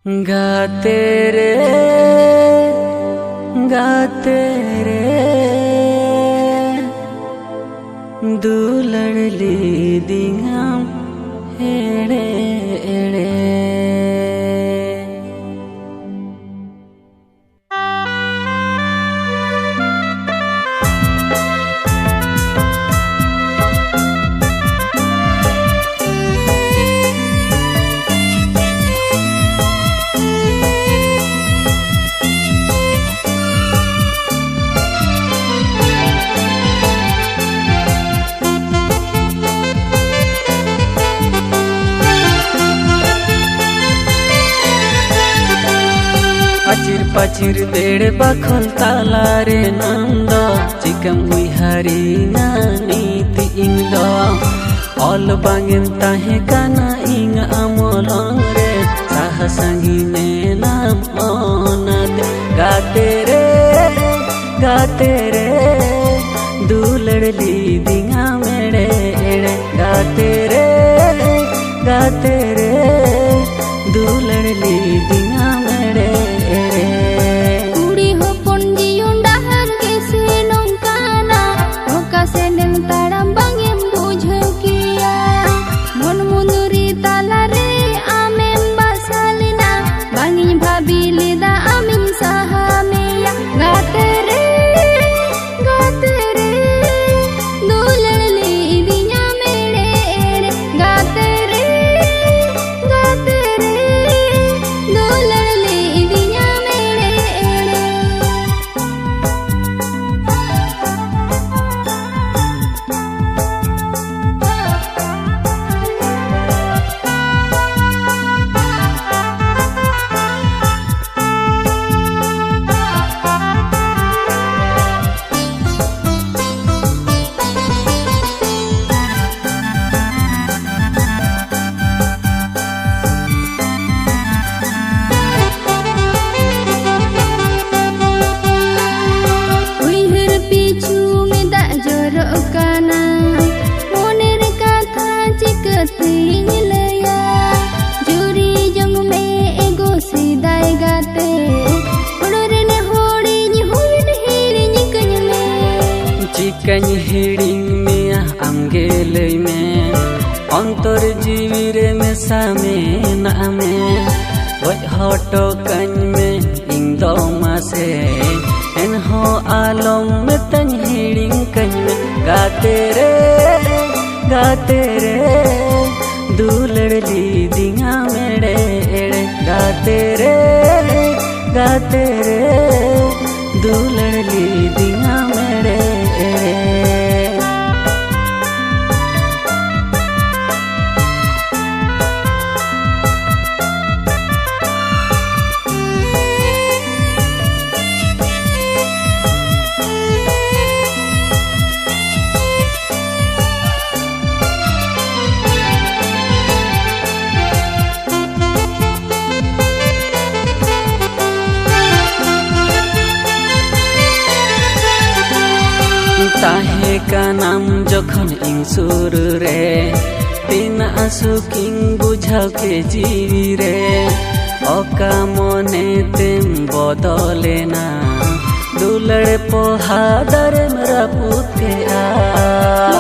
गाते रे दुलड़ली दिंगाम एड़े एड़े पचिर पचिर बेड़ बखल तालारे नंद चिकम उइहारी नीति इंग ऑल बांगेन ताहे काना इंग अमोलंग रे साह संगीने नाम ओनद गाते रे दुलड़ली दिंगा मेड़े एड़े गाते रे दुलड़ली दिंगा मेड़े चिकन हिड़िंग मिया आमगे लई में अंतर जीवी रे मेसा में नामे गज हटो कन में इंग दो मासे एनहो आलम में तन हिड़िंग कन में गाते रे दुलड़ली दिंगा मेड़े एड़े गाते रे दुलड़ली दिंगा मेड़े ताहे का नाम जखन इंग सुर रे तीन आंसू किंग बुझाव के जीवी रे ओका मने तेम बदले ना दुलड़ पोहादर मेरा पुत के आ